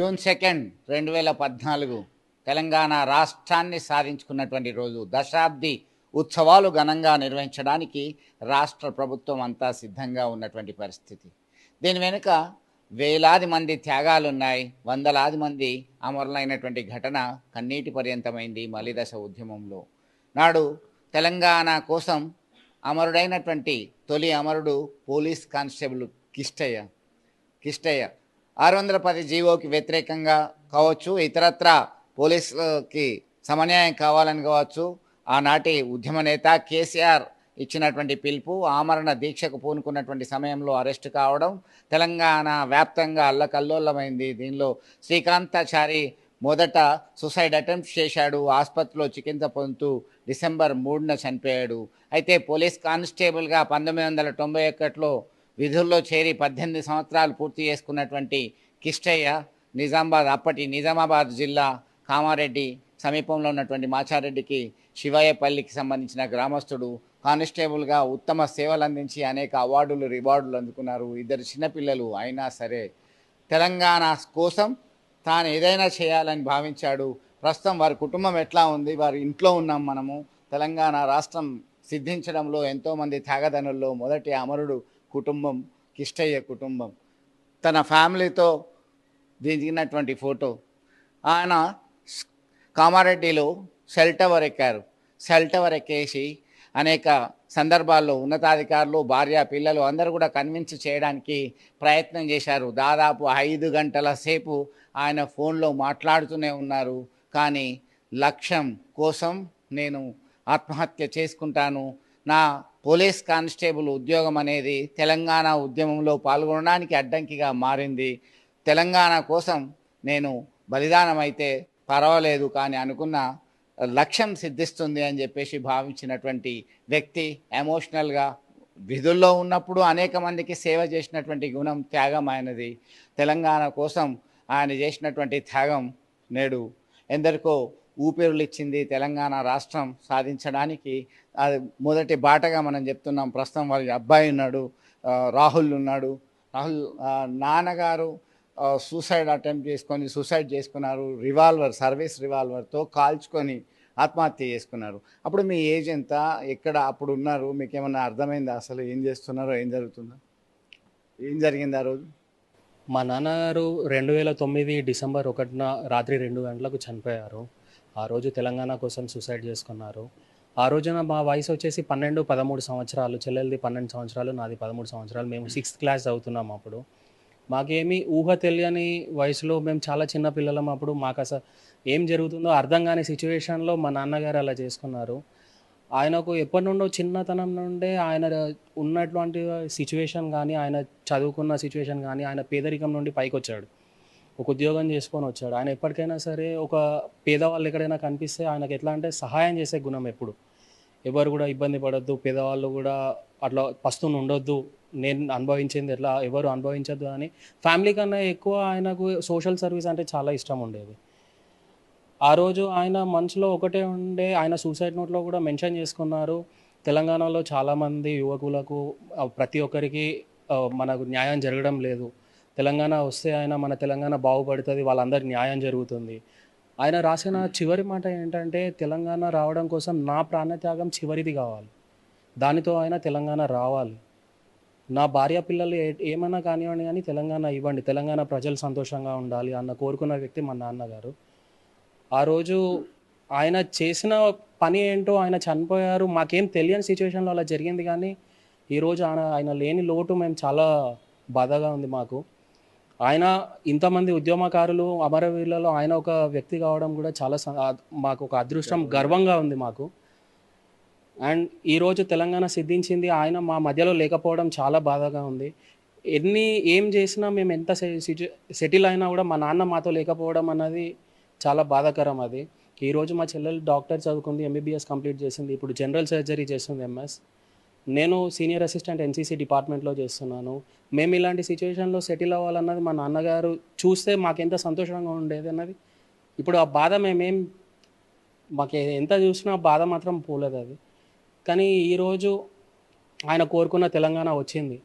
June 2, 2014 Telangana రాష్ట్రాన్ని సాధించుకున్నటువంటి రోజు. దశాబ్ది ఉత్సవాలు ఘనంగా నిర్వహించడానికి రాష్ట్ర ప్రభుత్వం అంతా సిద్ధంగా ఉన్నటువంటి పరిస్థితి. దీని వెనుక వేలాది మంది త్యాగాలున్నాయి. వందలాది మంది అమరులైనటువంటి ఘటన కన్నీటి పర్యంతమైంది మలిదశ ఉద్యమంలో. నాడు తెలంగాణ కోసం అమరుడైనటువంటి తొలి అమరుడు పోలీస్ కానిస్టేబుల్ కిష్టయ్య 610 జీవోకి వ్యతిరేకంగా కావచ్చు, ఇతరత్ర పోలీసులకి సమన్యాయం కావాలని కావచ్చు, ఆనాటి ఉద్యమ నేత కేసీఆర్ ఇచ్చినటువంటి పిలుపు, ఆమరణ దీక్షకు పూనుకున్నటువంటి సమయంలో అరెస్టు కావడం తెలంగాణ వ్యాప్తంగా అల్లకల్లోలమైంది. దీనిలో శ్రీకాంతాచారి మొదట సూసైడ్ అటెంప్ట్ చేశాడు. ఆసుపత్రిలో చికిత్స పొందుతూ డిసెంబర్ 3న చనిపోయాడు. అయితే పోలీస్ కానిస్టేబుల్గా 1991లో విధుల్లో చేరి 18 సంవత్సరాలు పూర్తి చేసుకున్నటువంటి కిష్టయ్య అప్పటి నిజామాబాద్ జిల్లా కామారెడ్డి సమీపంలో ఉన్నటువంటి మాచారెడ్డికి శివయ్యపల్లికి సంబంధించిన గ్రామస్తుడు. కానిస్టేబుల్గా ఉత్తమ సేవలు అందించి అనేక అవార్డులు రివార్డులు అందుకున్నారు. ఇద్దరు చిన్నపిల్లలు. అయినా సరే తెలంగాణ కోసం తాను ఏదైనా చేయాలని భావించాడు. ప్రస్తుతం వారి కుటుంబం ఎట్లా ఉంది? వారి ఇంట్లో ఉన్నాం మనము. తెలంగాణ రాష్ట్రం సిద్ధించడంలో ఎంతోమంది త్యాగదనుల్లో మొదటి అమరుడు కుటుంబం, కిష్టయ్య కుటుంబం. తన ఫ్యామిలీతో దిగినటువంటి ఫోటో. ఆయన కామారెడ్డిలో సెల్ టవర్ ఎక్కేసి అనేక సందర్భాల్లో ఉన్నతాధికారులు, భార్య, పిల్లలు అందరూ కూడా కన్విన్స్ చేయడానికి ప్రయత్నం చేశారు. దాదాపు 5 గంటల సేపు ఆయన ఫోన్లో మాట్లాడుతూనే ఉన్నారు. కానీ లక్ష్యం కోసం నేను ఆత్మహత్య చేసుకుంటాను, నా పోలీస్ కానిస్టేబుల్ ఉద్యోగం అనేది తెలంగాణ ఉద్యమంలో పాల్గొనడానికి అడ్డంకిగా మారింది, తెలంగాణ కోసం నేను బలిదానం అయితే పర్వాలేదు, కానీ అనుకున్న లక్ష్యం సిద్ధిస్తుంది అని చెప్పేసి భావించినటువంటి వ్యక్తి. ఎమోషనల్గా విధుల్లో ఉన్నప్పుడు అనేక మందికి సేవ చేసినటువంటి గుణం, త్యాగం ఆయనది. తెలంగాణ కోసం ఆయన చేసినటువంటి త్యాగం నేడు ఎందరికో ఊపిరులిచ్చింది. తెలంగాణ రాష్ట్రం సాధించడానికి అది మొదటి బాటగా మనం చెప్తున్నాం. ప్రస్తుతం వాళ్ళ అబ్బాయి ఉన్నాడు, రాహుల్ ఉన్నాడు. రాహుల్ నాన్నగారు సూసైడ్ చేసుకున్నారు. సర్వీస్ రివాల్వర్తో కాల్చుకొని ఆత్మహత్య చేసుకున్నారు. అప్పుడు మీ ఏజ్ ఎంత, ఎక్కడ అప్పుడు ఉన్నారు? మీకు ఏమన్నా అర్థమైందా అసలు ఏం చేస్తున్నారో, ఏం జరిగింది ఆ రోజు? మా నాన్నగారు 2009 డిసెంబర్ 1న రాత్రి 2 గంటలకు చనిపోయారు. ఆ రోజు తెలంగాణ కోసం సూసైడ్ చేసుకున్నారు. ఆ రోజున మా వయసు వచ్చేసి 12, 13 సంవత్సరాలు. చెల్లెలది 12 సంవత్సరాలు, నాది 13 సంవత్సరాలు. మేము 6th క్లాస్ చదువుతున్నాం అప్పుడు. మాకేమీ ఊహ తెలియని వయసులో మేము చాలా చిన్న పిల్లలం. అప్పుడు మాకు అసలు ఏం జరుగుతుందో అర్థం కాని సిచ్యువేషన్లో మా నాన్నగారు అలా చేసుకున్నారు. ఆయనకు ఎప్పటి నుండో చిన్నతనం నుండే ఆయన ఉన్నటువంటి సిచ్యువేషన్ కానీ, ఆయన చదువుకున్న సిచ్యువేషన్ కానీ, ఆయన పేదరికం నుండి పైకి వచ్చాడు, ఒక ఉద్యోగం చేసుకొని వచ్చాడు. ఆయన ఎప్పటికైనా సరే ఒక పేదవాళ్ళు ఎక్కడైనా కనిపిస్తే ఆయనకు ఎట్లా అంటే సహాయం చేసే గుణం ఎప్పుడు. ఎవరు కూడా ఇబ్బంది పడొద్దు, పేదవాళ్ళు కూడా అట్లా పస్తుని ఉండొద్దు, నేను అనుభవించింది ఎట్లా ఎవరు అనుభవించద్దు అని ఫ్యామిలీ కన్నా ఎక్కువ ఆయనకు సోషల్ సర్వీస్ అంటే చాలా ఇష్టం ఉండేది. ఆ రోజు ఆయన మనసులో ఒకటే ఉండే, ఆయన సూసైడ్ నోట్లో కూడా మెన్షన్ చేసుకున్నారు, తెలంగాణలో చాలామంది యువకులకు ప్రతి ఒక్కరికి మనకు న్యాయం జరగడం లేదు, తెలంగాణ వస్తే మన తెలంగాణ బాగుపడుతుంది, వాళ్ళందరికీ న్యాయం జరుగుతుంది. ఆయన రాసిన చివరి మాట ఏంటంటే, తెలంగాణ రావడం కోసం నా ప్రాణత్యాగం చివరిది కావాలి, దానితో ఆయన తెలంగాణ రావాలి, నా భార్య పిల్లలు ఏమైనా కానివ్వండి కానీ తెలంగాణ ఇవ్వండి, తెలంగాణ ప్రజలు సంతోషంగా ఉండాలి అన్న కోరుకున్న వ్యక్తి మా నాన్నగారు. ఆ రోజు ఆయన చేసిన పని ఏంటో, ఆయన చనిపోయారు, మాకేం తెలియని సిచ్యువేషన్లో అలా జరిగింది. కానీ ఈరోజు ఆయన లేని లోటు మేము చాలా బాధగా ఉంది మాకు. ఆయన ఇంతమంది ఉద్యమకారులు, అమరవీరులలో ఆయన ఒక వ్యక్తి కావడం కూడా చాలా మాకు ఒక అదృష్టం, గర్వంగా ఉంది మాకు. అండ్ ఈరోజు తెలంగాణ సిద్ధించింది, ఆయన మా మధ్యలో లేకపోవడం చాలా బాధగా ఉంది. ఏం చేసినా మేము ఎంత సెటిల్ అయినా కూడా మా నాన్న మాతో లేకపోవడం అన్నది చాలా బాధాకరం. అది ఈరోజు మా చెల్లెలు డాక్టర్ చదువుకుంది, MBBS కంప్లీట్ చేసింది, ఇప్పుడు జనరల్ సర్జరీ చేస్తుంది, MS. నేను సీనియర్ అసిస్టెంట్ NCC డిపార్ట్మెంట్లో చేస్తున్నాను. మేము ఇలాంటి సిచ్యువేషన్లో సెటిల్ అవ్వాలన్నది మా నాన్నగారు చూస్తే మాకెంత సంతోషంగా ఉండేది అన్నది ఇప్పుడు ఆ బాధ మాకు ఎంత చూసినా బాధ మాత్రం పోలేదు అది. కానీ ఈరోజు ఆయన కోరుకున్న తెలంగాణ వచ్చింది,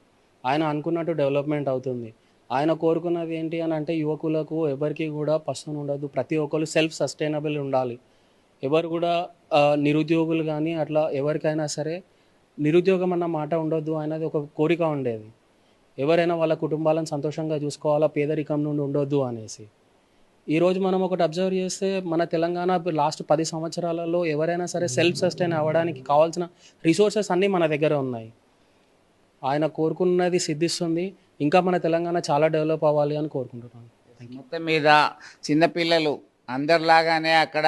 ఆయన అనుకున్నట్టు డెవలప్మెంట్ అవుతుంది. ఆయన కోరుకున్నది ఏంటి అని అంటే యువకులకు ఎవరికి కూడా పస్తులు ఉండదు, ప్రతి ఒక్కరు సెల్ఫ్ సస్టైనబుల్ ఉండాలి. ఎవరు కూడా నిరుద్యోగులు కానీ అట్లా ఎవరికైనా సరే నిరుద్యోగం అన్న మాట ఉండొద్దు అనేది ఒక కోరిక ఉండేది. ఎవరైనా వాళ్ళ కుటుంబాలను సంతోషంగా చూసుకోవాలా, పేదరికం నుండి ఉండొద్దు అనేసి. ఈరోజు మనం ఒకటి అబ్జర్వ్ చేస్తే మన తెలంగాణ లాస్ట్ 10 సంవత్సరాలలో ఎవరైనా సరే సెల్ఫ్ సస్టైన్ అవ్వడానికి కావాల్సిన రిసోర్సెస్ అన్నీ మన దగ్గర ఉన్నాయి. ఆయన కోరుకున్నది సిద్ధిస్తుంది. ఇంకా మన తెలంగాణ చాలా డెవలప్ అవ్వాలి అని కోరుకుంటున్నాను. మొత్తం మీద చిన్నపిల్లలు అందరిలాగానే అక్కడ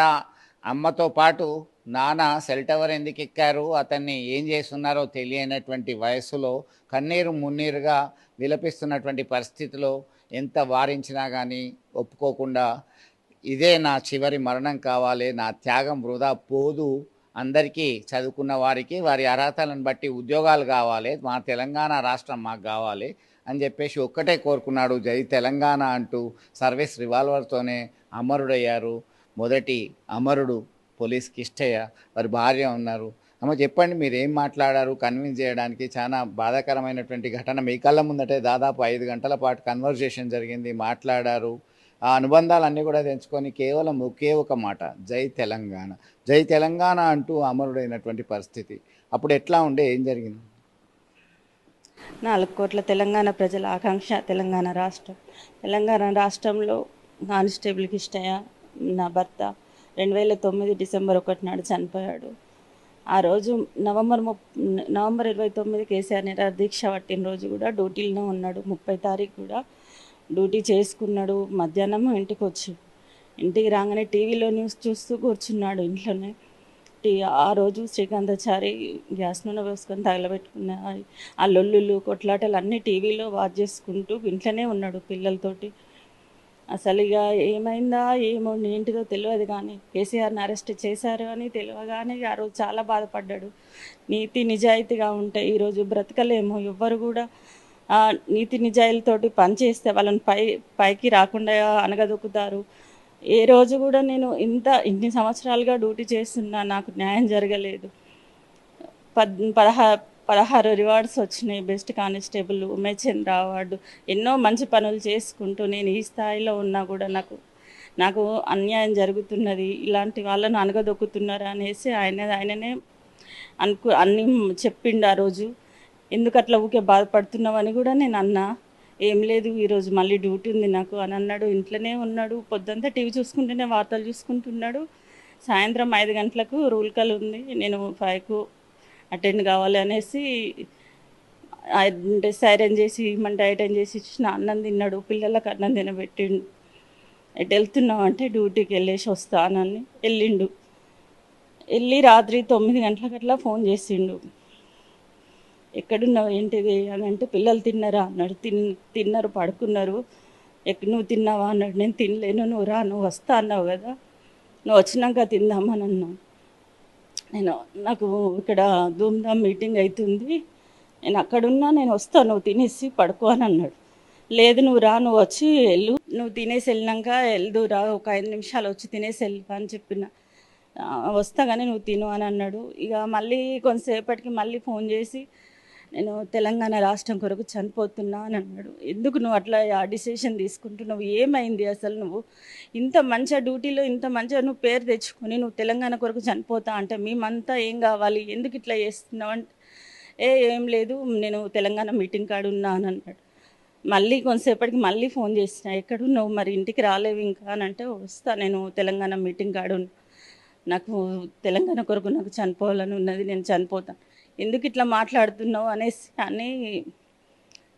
అమ్మతో పాటు నాన్న సెల్ టవర్ ఎందుకు ఎక్కారు, అతన్ని ఏం చేస్తున్నారో తెలియనటువంటి వయస్సులో కన్నీరు మున్నీరుగా విలపిస్తున్నటువంటి పరిస్థితిలో ఎంత వారించినా కానీ ఒప్పుకోకుండా ఇదే నా చివరి మరణం కావాలి, నా త్యాగం వృధా పోదు, అందరికీ చదువుకున్న వారికి వారి అర్హతలను బట్టి ఉద్యోగాలు కావాలి, మా తెలంగాణ రాష్ట్రం మాకు కావాలి అని చెప్పేసి ఒక్కటే కోరుకున్నాడు. జై తెలంగాణ అంటూ సర్వీస్ రివాల్వర్తోనే అమరుడయ్యారు. మొదటి అమరుడు పోలీస్ కిష్టయ్య, వారి భార్య ఉన్నారు. అమ్మ చెప్పండి, మీరు ఏం మాట్లాడారు కన్విన్స్ చేయడానికి? చాలా బాధాకరమైనటువంటి ఘటన మీ కళ్ళ ముందటే దాదాపు 5 గంటల పాటు కన్వర్జేషన్ జరిగింది, మాట్లాడారు. ఆ అనుబంధాలన్నీ కూడా తెంచుకొని కేవలం ఒకే ఒక మాట, జై తెలంగాణ, జై తెలంగాణ అంటూ అమరుడైనటువంటి పరిస్థితి. అప్పుడు ఎట్లా ఉండే, ఏం జరిగింది? 4 కోట్ల తెలంగాణ ప్రజల ఆకాంక్ష తెలంగాణ రాష్ట్రం. తెలంగాణ రాష్ట్రంలో కానిస్టేబుల్ కిష్టయ్య నా భర్త 2009 డిసెంబర్ 1 నాడు చనిపోయాడు. ఆ రోజు నవంబర్ 29 కేసీఆర్ నిరాదీక్ష పట్టిన రోజు కూడా డ్యూటీలోనే ఉన్నాడు. 30 తారీఖు కూడా డ్యూటీ చేసుకున్నాడు. మధ్యాహ్నం ఇంటికి రాగానే టీవీలో న్యూస్ చూస్తూ కూర్చున్నాడు ఇంట్లోనే. ఆ రోజు శ్రీకాంతాచారి గ్యాస్ నూనె పోసుకొని తగలబెట్టుకున్న ఆ లొల్లులు కొట్లాటలు అన్నీ టీవీలో వాచ్ చేసుకుంటూ ఇంట్లోనే ఉన్నాడు పిల్లలతోటి. అసలు ఇక ఏమైందా ఏమో ఏంటిదో తెలియదు, కానీ కేసీఆర్ని అరెస్ట్ చేశారు అని తెలియగానే ఆ రోజు చాలా బాధపడ్డాడు. నీతి నిజాయితీగా ఉంటే ఈరోజు బ్రతకలేము. ఎవ్వరు కూడా నీతి నిజాయితీతోటి పనిచేస్తే వాళ్ళని పైకి రాకుండా అనగదొక్కుతారు. ఏ రోజు కూడా నేను ఇన్ని సంవత్సరాలుగా డ్యూటీ చేస్తున్నా, నాకు న్యాయం జరగలేదు. 16 రివార్డ్స్ వచ్చినాయి, బెస్ట్ కానిస్టేబుల్, ఉమేష్ చంద్ర అవార్డు, ఎన్నో మంచి పనులు చేసుకుంటూ నేను ఈ స్థాయిలో ఉన్నా కూడా నాకు అన్యాయం జరుగుతున్నది, ఇలాంటి వాళ్ళను అనగదొక్కుతున్నారు అనేసి ఆయననే అన్నీ చెప్పిండు. ఆ రోజు ఎందుకు అట్లా ఊకే బాధపడుతున్నావు అని కూడా నేను అన్నా. ఏం లేదు, ఈరోజు మళ్ళీ డ్యూటీ ఉంది నాకు అని అన్నాడు. ఇంట్లోనే ఉన్నాడు, పొద్దుంతా టీవీ చూసుకుంటూనే వార్తలు చూసుకుంటున్నాడు. సాయంత్రం 5 గంటలకు రూల్ కాల్ ఉంది, నేను 5కు అటెండ్ కావాలి అనేసి సైరన్ చేసి ఇమ్మంటే అటెండ్ చేసి ఇచ్చిన. అన్నం తిన్నాడు, పిల్లలకు అన్నం తినబెట్టిండు. ఎటు వెళ్తున్నావు అంటే డ్యూటీకి వెళ్ళేసి వస్తానని వెళ్ళిండు. వెళ్ళి రాత్రి 9 గంటలకు అట్లా ఫోన్ చేసిండు. ఎక్కడున్నావు ఏంటిది అని అంటే పిల్లలు తిన్నారా అన్నాడు. తిన్నారు, పడుకున్నారు. నువ్వు తిన్నావా అన్నాడు. నేను తినలేను, నువ్వు వస్తా అన్నావు కదా, నువ్వు వచ్చినాక తిందామని అన్నాను. నాకు ఇక్కడ ధూమ్ధామ్ మీటింగ్ అవుతుంది, నేను అక్కడున్నా, నేను వస్తాను, నువ్వు తినేసి పడుకో అని అన్నాడు. లేదు నువ్వు వచ్చి వెళ్ళు, నువ్వు తినేసి వెళ్ళినాక వెళ్దురా, ఒక 5 నిమిషాలు వచ్చి తినేసి వెళ్ళు అని చెప్పిన. వస్తా కానీ నువ్వు తిను అని అన్నాడు. ఇక మళ్ళీ కొంతసేపటికి మళ్ళీ ఫోన్ చేసి నేను తెలంగాణ రాష్ట్రం కొరకు చనిపోతున్నా అని అన్నాడు. ఎందుకు నువ్వు అట్లా ఆ డిసిషన్ తీసుకుంటున్నావు, ఏమైంది అసలు, నువ్వు ఇంత మంచిగా డ్యూటీలో ఇంత మంచిగా నువ్వు పేరు తెచ్చుకొని నువ్వు తెలంగాణ కొరకు చనిపోతా అంటే మేమంతా ఏం కావాలి, ఎందుకు ఇట్లా చేస్తున్నావు అంటే ఏం లేదు, నేను తెలంగాణ మీటింగ్ కాడ ఉన్నా అని అన్నాడు. మళ్ళీ కొంతసేపటికి మళ్ళీ ఫోన్ చేసిన, ఎక్కడున్నావు మరి ఇంటికి రాలేవు ఇంకా అని అంటే వస్తా, నేను తెలంగాణ మీటింగ్ కాడ ఉన్నా, నాకు తెలంగాణ కొరకు నాకు చనిపోవాలని ఉన్నది, నేను చనిపోతాను, ఎందుకు ఇట్లా మాట్లాడుతున్నావు అనేసి అని.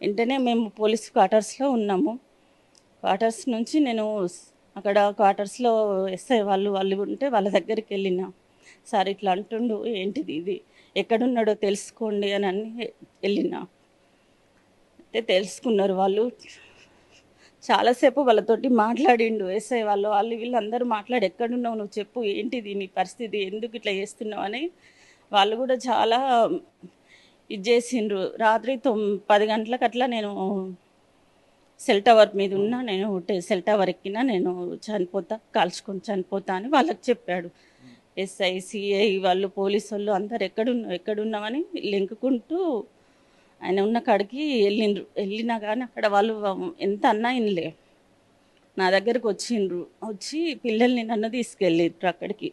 వెంటనే మేము పోలీస్ క్వార్టర్స్లో ఉన్నాము. క్వార్టర్స్ నుంచి నేను అక్కడ క్వార్టర్స్లో ఎస్ఐ వాళ్ళు ఉంటే వాళ్ళ దగ్గరికి వెళ్ళిన. సార్ ఇట్లా అంటుండు, ఏంటిది ఇది, ఎక్కడున్నాడో తెలుసుకోండి అని వెళ్ళిన. అయితే తెలుసుకున్నారు వాళ్ళు. చాలాసేపు వాళ్ళతోటి మాట్లాడిండు ఎస్ఐ వాళ్ళు వీళ్ళందరూ మాట్లాడి, ఎక్కడున్నావు నువ్వు చెప్పు, ఏంటిది నీ పరిస్థితి, ఎందుకు ఇట్లా చేస్తున్నావు అని వాళ్ళు కూడా చాలా ఇది చేసిండ్రు. రాత్రి 10 గంటలకు అట్లా నేను సెల్ టవర్ మీద ఉన్నా, నేను సెల్ టవర్ ఎక్కినా, నేను కాల్చుకొని చనిపోతా అని వాళ్ళకి చెప్పాడు. ఎస్ఐ, సిఐ వాళ్ళు, పోలీసు వాళ్ళు అందరు ఎక్కడున్నామని లెంకుకుంటూ ఆయన ఉన్న కాడికి వెళ్ళిండ్రు. వెళ్ళినా కానీ అక్కడ వాళ్ళు ఎంత అన్నా ఇనలే. నా దగ్గరకు వచ్చిండ్రు. వచ్చి పిల్లల్ని నన్ను తీసుకెళ్ళిండ్రు అక్కడికి.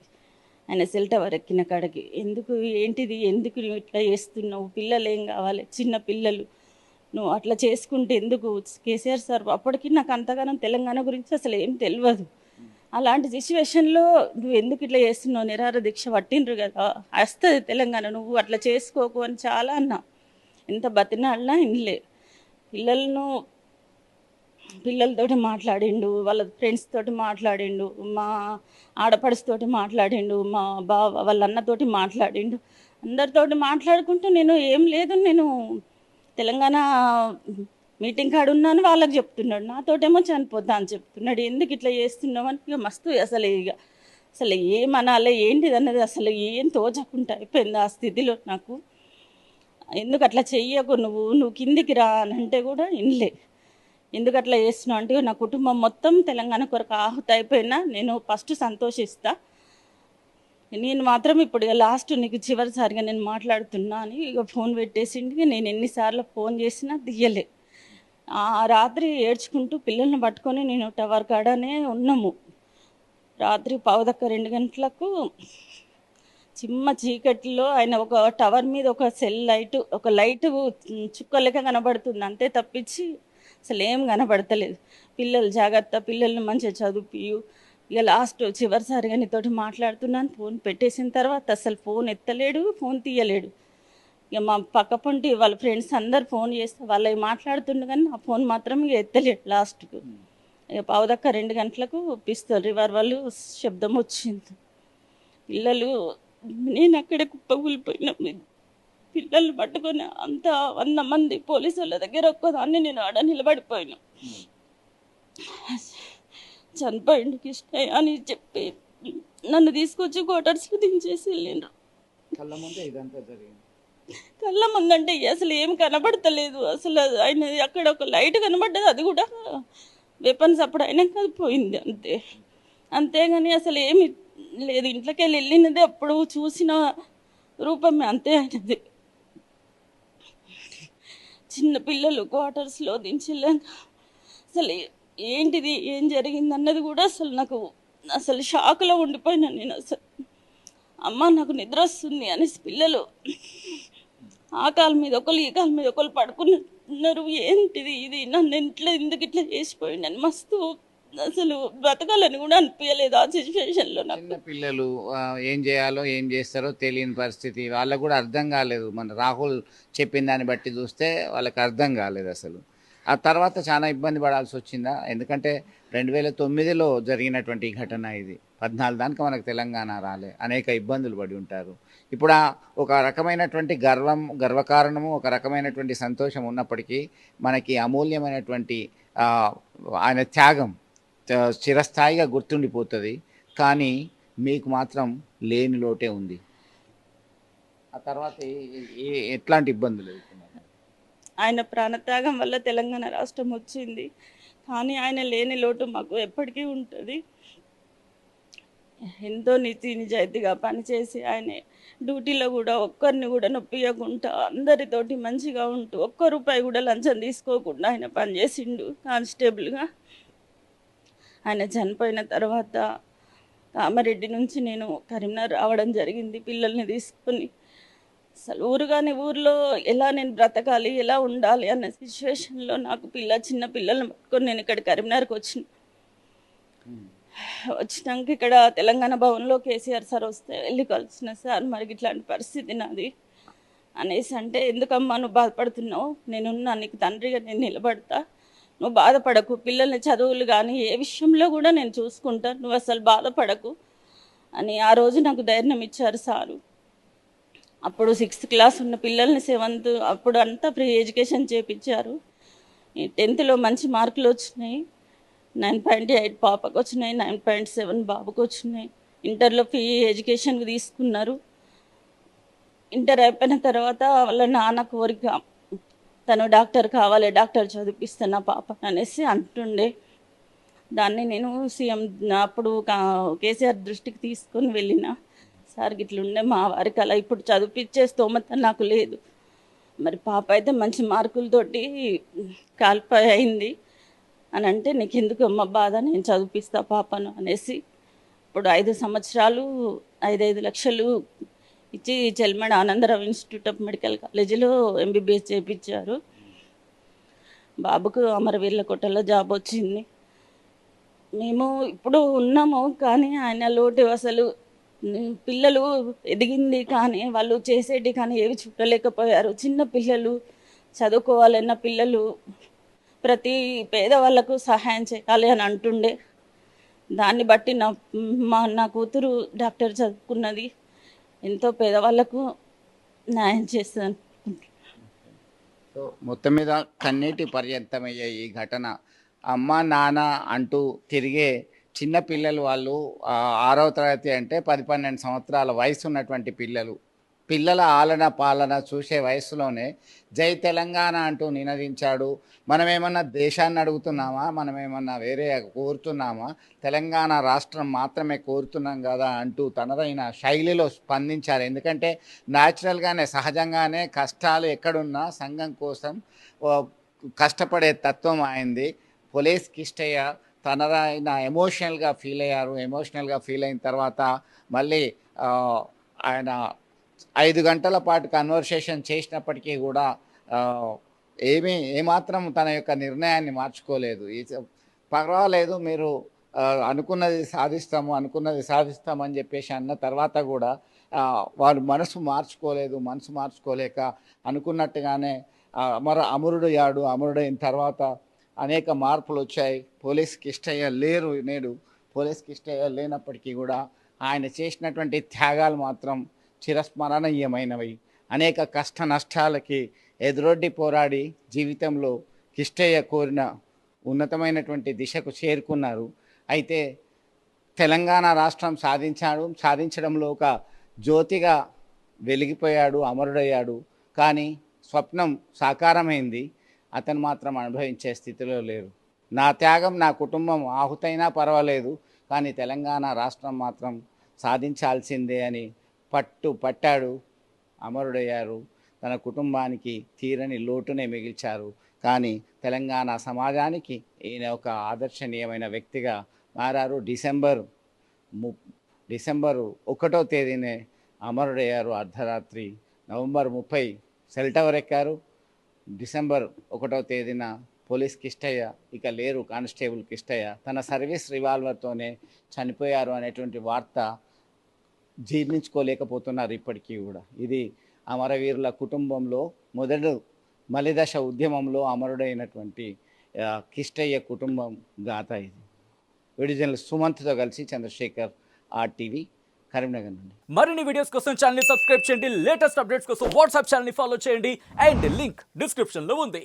ఆయన సెల్ టవర్ ఎక్కిన కాడికి. ఎందుకు ఏంటిది, ఎందుకు నువ్వు ఇట్లా చేస్తున్నావు, పిల్లలు ఏం కావాలి, చిన్న పిల్లలు, నువ్వు అట్లా చేసుకుంటే ఎందుకు? కేసీఆర్ సార్ అప్పటికి నాకు అంతగానం తెలంగాణ గురించి అసలు ఏం తెలియదు. అలాంటి సిచ్యువేషన్లో నువ్వు ఎందుకు ఇట్లా చేస్తున్నావు, నిరాహార దీక్ష పట్టిండ్రు కదా, వస్తుంది తెలంగాణ, నువ్వు అట్లా చేసుకోకు అని చాలా అన్నా. ఎంత బతినాడినా ఇనలే. పిల్లలతోటి మాట్లాడిండు, వాళ్ళ ఫ్రెండ్స్ తోటి మాట్లాడిండు, మా ఆడపడుచుతోటి మాట్లాడిండు, మా బావ వాళ్ళ అన్నతోటి మాట్లాడిండు. అందరితోటి మాట్లాడుకుంటూ నేను ఏం లేదు, నేను తెలంగాణ మీటింగ్ కాడ ఉన్నాను వాళ్ళకి చెప్తున్నాడు, నాతోటేమో చనిపోతా అని చెప్తున్నాడు. ఎందుకు ఇట్లా చేస్తున్నావు అని ఇక మస్తు అసలు ఏమనాలి ఏంటిది అన్నది అసలు ఏం తోచకుండా అయిపోయింది ఆ స్థితిలో నాకు. ఎందుకు అట్లా చెయ్యకు, నువ్వు కిందికి రా అని అంటే కూడా ఇనలే. ఎందుకు అట్లా చేస్తున్నావు అంటే నా కుటుంబం మొత్తం తెలంగాణ కొరకు ఆహుతి అయిపోయినా నేను ఫస్ట్ సంతోషిస్తా, నేను మాత్రం ఇప్పుడు ఇక లాస్ట్ నీకు చివరిసారిగా నేను మాట్లాడుతున్నా అని ఇక ఫోన్ పెట్టేసిండి. నేను ఎన్నిసార్లు ఫోన్ చేసినా తీయలే. ఆ రాత్రి ఏడ్చుకుంటూ పిల్లల్ని పట్టుకొని నేను టవర్ కాడనే ఉన్నాము. రాత్రి 2:15 గంటలకు చిమ్మ చీకటిలో ఆయన ఒక టవర్ మీద ఒక సెల్ లైట్, ఒక లైట్ చుక్క లెక్క కనబడుతుంది అంతే తప్పించి అసలు ఏం కనబడతలేదు. పిల్లలు జాగ్రత్త, పిల్లల్ని మంచిగా చదివిపియు, ఇక లాస్ట్ చివరిసారిగా నీతోటి మాట్లాడుతున్నాను. ఫోన్ పెట్టేసిన తర్వాత అసలు ఫోన్ ఎత్తలేడు, ఫోన్ తీయలేడు. ఇక మా పక్క పొంటి వాళ్ళ ఫ్రెండ్స్ అందరు ఫోన్ చేస్తే వాళ్ళవి మాట్లాడుతుండే కానీ ఆ ఫోన్ మాత్రం ఇక ఎత్తలేడు. లాస్ట్కు ఇక 2:15 గంటలకు పిస్తోల్ రివాల్వర్లు శబ్దం వచ్చింది. పిల్లలు నేను అక్కడే కుప్పకూలిపోయిన, పిల్లలు పట్టుకొని అంత 100 మంది పోలీసు వాళ్ళ దగ్గర ఒక్కదాన్ని నేను ఆడ నిలబడిపోయినా. చనిపోయిండు కృష్ణయ్య అని చెప్పి నన్ను తీసుకొచ్చి క్వార్టర్స్కి దించేసి వెళ్ళిండ్రు. కళ్ళ ముందంటే అసలు ఏం కనబడతలేదు. అసలు ఆయన అక్కడ ఒక లైట్ కనబడ్డది, అది కూడా వెపన్స్ అప్పుడు అయినాక అది పోయింది అంతే. అంతేగాని అసలు ఏమి లేదు. ఇంట్లోకి వెళ్ళినది అప్పుడు చూసిన రూపమే అంతే అయినది. చిన్న పిల్లలు క్వార్టర్స్లో దించలేక అసలు ఏంటిది, ఏం జరిగింది అన్నది కూడా అసలు నాకు అసలు షాక్లో ఉండిపోయినా నేను. అసలు అమ్మ నాకు నిద్ర వస్తుంది అనేసి పిల్లలు ఆ కాలు మీద ఒకరు, ఈ కాలు మీద ఒకరు పడుకున్నారు. ఏంటిది ఇది, నన్ను ఎందుకు ఇట్లా చేసిపోయింది అని మస్తు అసలు బ్రతకాలని కూడా అనిపించలేదు ఆ సిచ్యువేషన్లో నాకు. చిన్న పిల్లలు ఏం చేయాలో ఏం చేస్తారో తెలియని పరిస్థితి, వాళ్ళకు కూడా అర్థం కాలేదు. మన రాహుల్ చెప్పిన దాన్ని బట్టి చూస్తే వాళ్ళకి అర్థం కాలేదు అసలు. ఆ తర్వాత చాలా ఇబ్బంది పడాల్సి వచ్చిందా? ఎందుకంటే 2009లో జరిగినటువంటి ఘటన ఇది. 14 దానికి మనకు తెలంగాణ రాలే, అనేక ఇబ్బందులు పడి ఉంటారు. ఇప్పుడు ఒక రకమైనటువంటి గర్వకారణము, ఒక రకమైనటువంటి సంతోషం ఉన్నప్పటికీ మనకి అమూల్యమైనటువంటి ఆయన త్యాగం చిరస్థాయిగా గుర్తుండిపోతుంది. కానీ మీకు మాత్రం లేని లోటే ఉంది. ఆ తర్వాత ఎట్లాంటి ఇబ్బందులు ఎదుర్కొన్నారు? ఆయన ప్రాణత్యాగం వల్ల తెలంగాణ రాష్ట్రం వచ్చింది, కానీ ఆయన లేని లోటు మాకు ఎప్పటికీ ఉంటుంది. ఎంతో నిజాయితీగా పనిచేసి ఆయన డ్యూటీలో కూడా ఒక్కరిని కూడా నొప్పియకుండా అందరితోటి మంచిగా ఉంటూ ఒక్క రూపాయి కూడా లంచం తీసుకోకుండా ఆయన పనిచేసిండు కానిస్టేబుల్గా. ఆయన చనిపోయిన తర్వాత కామారెడ్డి నుంచి నేను కరీంనగర్ రావడం జరిగింది పిల్లల్ని తీసుకొని. అసలు ఊరిలో ఎలా నేను బ్రతకాలి, ఎలా ఉండాలి అన్న సిచ్యువేషన్లో నాకు చిన్న పిల్లల్ని పట్టుకొని నేను ఇక్కడ కరీంనగర్కి వచ్చినాక ఇక్కడ తెలంగాణ భవన్లో కేసీఆర్ సార్ వస్తే వెళ్ళి కలిసిన, సార్ మరి ఇట్లాంటి పరిస్థితి నాది అనేసి అంటే, ఎందుకమ్మా నువ్వు బాధపడుతున్నావు, నేనున్నా, నీకు తండ్రిగా నేను నిలబడతా, నువ్వు బాధపడకు, పిల్లల్ని చదువులు కానీ ఏ విషయంలో కూడా నేను చూసుకుంటా, నువ్వు అసలు బాధపడకు అని ఆ రోజు నాకు ధైర్యం ఇచ్చారు సారు. అప్పుడు 6th క్లాస్ ఉన్న పిల్లల్ని 7th అప్పుడు అంతా ఫ్రీ ఎడ్యుకేషన్ చేయించారు. 10thలో మంచి మార్కులు వచ్చినాయి. 9.8 పాపకు వచ్చినాయి, 9.7 బాబుకు వచ్చినాయి. ఇంటర్లో ఫ్రీ ఎడ్యుకేషన్ తీసుకున్నారు. ఇంటర్ అయిపోయిన తర్వాత వాళ్ళ నాన్న కోరిక, తను డాక్టర్ కావాలి, డాక్టర్ చదివిపిస్తాను పాప అనేసి అంటుండే. దాన్ని నేను సీఎం అప్పుడు కేసీఆర్ దృష్టికి తీసుకొని వెళ్ళిన, సార్ ఇట్లుండే మా వారికి అలా ఇప్పుడు చదివిపించే స్తోమత నాకు లేదు, మరి పాప అయితే మంచి మార్కులతోటి క్వాలిఫై అయింది అని అంటే నీకు ఎందుకు అమ్మ బాధ, నేను చదివిస్తా పాపను అనేసి ఇప్పుడు 5 సంవత్సరాలు 5 లక్షలు ఇచ్చి Chelmeda Anandarao institute of medical కాలేజీలో ఎంబీబీఎస్ చేయించారు. బాబుకు అమరవీర్లకోటలో జాబ్ వచ్చింది. మేము ఇప్పుడు ఉన్నాము, కానీ ఆయన లోటు అసలు పిల్లలు ఎదిగింది కానీ వాళ్ళు చేసేటి కానీ ఏవి చూడలేకపోయారు. చిన్న పిల్లలు చదువుకోవాలన్న పిల్లలు ప్రతి పేదవాళ్ళకు సహాయం చేయాలి అని అంటుండే. దాన్ని బట్టి నా కూతురు డాక్టర్ చదువుకున్నది, ఎంతో పేదవాళ్ళకు న్యాయం చేస్తుంది. సో మొత్తం మీద కన్నీటి పర్యంతమయ్యే ఈ ఘటన అమ్మ నాన్న అంటూ తిరిగే చిన్న పిల్లలు, వాళ్ళు 6వ తరగతి అంటే 10-12 సంవత్సరాల వయసు ఉన్నటువంటి పిల్లల ఆలన పాలన చూసే వయసులోనే జై తెలంగాణ అంటూ నినదించాడు. మనమేమన్నా దేశాన్ని అడుగుతున్నామా, మనమేమన్నా వేరే కోరుతున్నామా, తెలంగాణ రాష్ట్రం మాత్రమే కోరుతున్నాం కదా అంటూ తనదైన శైలిలో స్పందించారు. ఎందుకంటే న్యాచురల్గానే సహజంగానే కష్టాలు ఎక్కడున్నా సంఘం కోసం కష్టపడే తత్వం అయింది. పోలీస్ కిష్టయ్య తనదైన ఎమోషనల్గా ఫీల్ అయ్యారు. ఎమోషనల్గా ఫీల్ అయిన తర్వాత మళ్ళీ ఆయన 5 గంటల పాటు కన్వర్సేషన్ చేసినప్పటికీ కూడా ఏమాత్రం తన యొక్క నిర్ణయాన్ని మార్చుకోలేదు. పర్వాలేదు, మీరు అనుకున్నది సాధిస్తామని చెప్పేసి అన్న తర్వాత కూడా వారు మనసు మార్చుకోలేక అనుకున్నట్టుగానే అమరుడైన తర్వాత అనేక మార్పులు వచ్చాయి. పోలీస్ కిష్టయ్య లేరు నేడు. పోలీస్ కిష్టయ్య లేనప్పటికీ కూడా ఆయన చేసినటువంటి త్యాగాలు మాత్రం చిరస్మరణీయమైనవి. అనేక కష్ట నష్టాలకి ఎదురొడ్డి పోరాడి జీవితంలో కిష్టయ్య కోరిన ఉన్నతమైనటువంటి దిశకు చేరుకున్నారు. అయితే తెలంగాణ రాష్ట్రం సాధించడంలో ఒక జ్యోతిగా వెలిగిపోయాడు, అమరుడయ్యాడు. కానీ స్వప్నం సాకారమైంది, అతను మాత్రం అనుభవించే స్థితిలో లేరు. నా త్యాగం, నా కుటుంబం ఆహుతైనా పర్వాలేదు, కానీ తెలంగాణ రాష్ట్రం మాత్రం సాధించాల్సిందే అని పట్టాడు, అమరుడయ్యారు. తన కుటుంబానికి తీరని లోటునే మిగిల్చారు. కానీ తెలంగాణ సమాజానికి ఈయన ఒక ఆదర్శనీయమైన వ్యక్తిగా మారారు. డిసెంబరు 1వ తేదీనే అమరుడయ్యారు అర్ధరాత్రి. నవంబర్ 30 సెల్ టవర్ ఎక్కారు. డిసెంబర్ 1వ తేదీన పోలీస్ కిష్టయ్య ఇక లేరు. కానిస్టేబుల్ కిష్టయ్య తన సర్వీస్ రివాల్వర్తోనే చనిపోయారు అనేటువంటి వార్త జీర్ణించుకోలేకపోతున్నారు ఇప్పటికీ కూడా. ఇది అమరవీరుల కుటుంబంలో మొదటి మలిదశ ఉద్యమంలో అమరుడైనటువంటి కిష్టయ్య కుటుంబం గాథ ఇది. వీడియో జర్నలిస్ట్ సుమంత్తో కలిసి చంద్రశేఖర్, RTV, కరీంనగర్ నుండి. మరిన్ని వీడియోస్ కోసం ఛానల్ ని సబ్స్క్రైబ్ చేయండి. లేటెస్ట్ అప్డేట్స్ కోసం వాట్సాప్ ఛానల్ ని ఫాలో చేయండి. అండ్ లింక్ డిస్క్రిప్షన్ లో ఉంది.